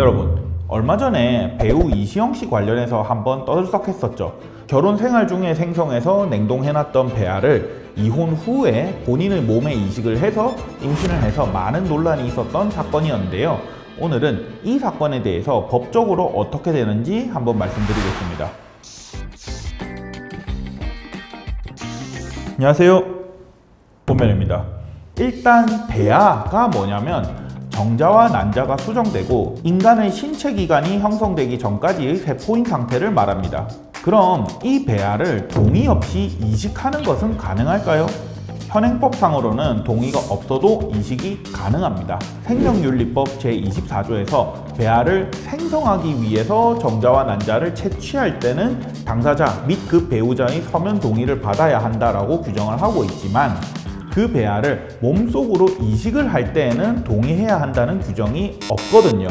여러분, 얼마 전에 배우 이시영 씨 관련해서 한번 떠들썩했었죠. 결혼 생활 중에 생성해서 냉동해놨던 배아를 이혼 후에 본인의 몸에 이식을 해서 임신을 해서 많은 논란이 있었던 사건이었는데요. 오늘은 이 사건에 대해서 법적으로 어떻게 되는지 한번 말씀드리겠습니다. 안녕하세요, 본면입니다. 일단 배아가 뭐냐면 정자와 난자가 수정되고 인간의 신체 기관이 형성되기 전까지의 세포인 상태를 말합니다. 그럼 이 배아를 동의 없이 이식하는 것은 가능할까요? 현행법상으로는 동의가 없어도 이식이 가능합니다. 생명윤리법 제24조에서 배아를 생성하기 위해서 정자와 난자를 채취할 때는 당사자 및 그 배우자의 서면 동의를 받아야 한다라고 규정을 하고 있지만 그 배아를 몸속으로 이식을 할 때에는 동의해야 한다는 규정이 없거든요.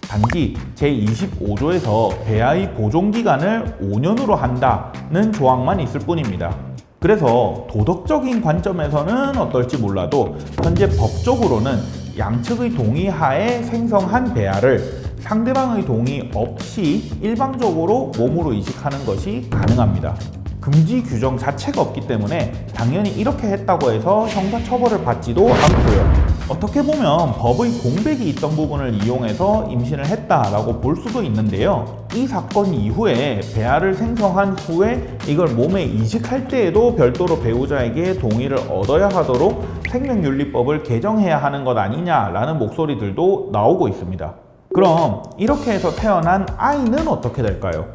단지 제25조에서 배아의 보존기간을 5년으로 한다는 조항만 있을 뿐입니다. 그래서 도덕적인 관점에서는 어떨지 몰라도 현재 법적으로는 양측의 동의하에 생성한 배아를 상대방의 동의 없이 일방적으로 몸으로 이식하는 것이 가능합니다. 금지 규정 자체가 없기 때문에 당연히 이렇게 했다고 해서 형사처벌을 받지도 않고요. 어떻게 보면 법의 공백이 있던 부분을 이용해서 임신을 했다라고 볼 수도 있는데요. 이 사건 이후에 배아를 생성한 후에 이걸 몸에 이식할 때에도 별도로 배우자에게 동의를 얻어야 하도록 생명윤리법을 개정해야 하는 것 아니냐라는 목소리들도 나오고 있습니다. 그럼 이렇게 해서 태어난 아이는 어떻게 될까요?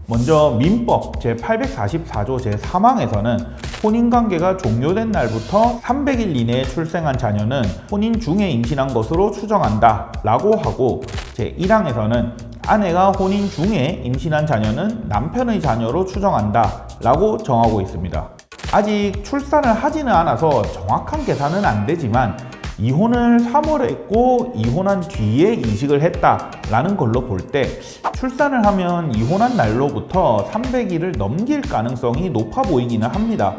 먼저 민법 제844조 제3항에서는 혼인관계가 종료된 날부터 300일 이내에 출생한 자녀는 혼인 중에 임신한 것으로 추정한다 라고 하고 제1항에서는 아내가 혼인 중에 임신한 자녀는 남편의 자녀로 추정한다 라고 정하고 있습니다. 아직 출산을 하지는 않아서 정확한 계산은 안 되지만 이혼을 3월에 했고 이혼한 뒤에 이식을 했다라는 걸로 볼 때 출산을 하면 이혼한 날로부터 300일을 넘길 가능성이 높아 보이기는 합니다.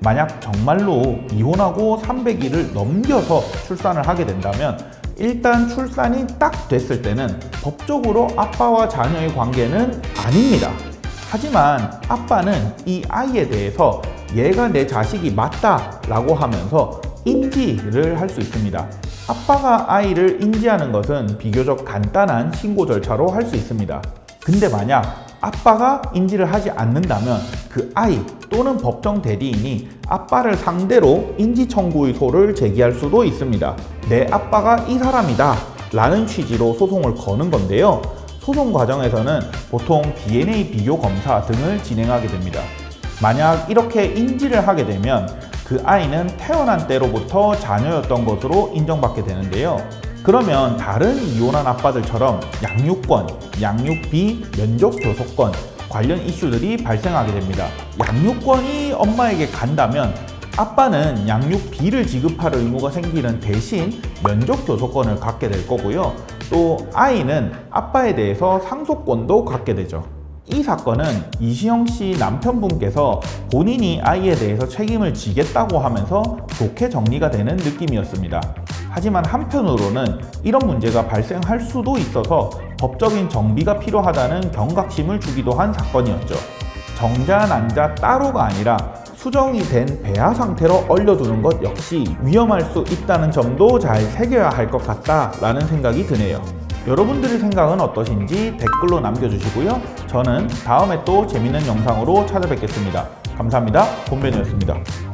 만약 정말로 이혼하고 300일을 넘겨서 출산을 하게 된다면 일단 출산이 딱 됐을 때는 법적으로 아빠와 자녀의 관계는 아닙니다. 하지만 아빠는 이 아이에 대해서 얘가 내 자식이 맞다라고 하면서 인지를 할 수 있습니다. 아빠가 아이를 인지하는 것은 비교적 간단한 신고 절차로 할 수 있습니다. 근데 만약 아빠가 인지를 하지 않는다면 그 아이 또는 법정 대리인이 아빠를 상대로 인지 청구의 소를 제기할 수도 있습니다. 내 아빠가 이 사람이다 라는 취지로 소송을 거는 건데요. 소송 과정에서는 보통 DNA 비교 검사 등을 진행하게 됩니다. 만약 이렇게 인지를 하게 되면 그 아이는 태어난 때로부터 자녀였던 것으로 인정받게 되는데요. 그러면 다른 이혼한 아빠들처럼 양육권, 양육비, 면접교섭권 관련 이슈들이 발생하게 됩니다. 양육권이 엄마에게 간다면 아빠는 양육비를 지급할 의무가 생기는 대신 면접교섭권을 갖게 될 거고요. 또 아이는 아빠에 대해서 상속권도 갖게 되죠. 이 사건은 이시영 씨 남편분께서 본인이 아이에 대해서 책임을 지겠다고 하면서 좋게 정리가 되는 느낌이었습니다. 하지만 한편으로는 이런 문제가 발생할 수도 있어서 법적인 정비가 필요하다는 경각심을 주기도 한 사건이었죠. 정자, 난자 따로가 아니라 수정이 된 배아 상태로 얼려두는 것 역시 위험할 수 있다는 점도 잘 새겨야 할 것 같다라는 생각이 드네요. 여러분들의 생각은 어떠신지 댓글로 남겨주시고요. 저는 다음에 또 재밌는 영상으로 찾아뵙겠습니다. 감사합니다. 본변이었습니다.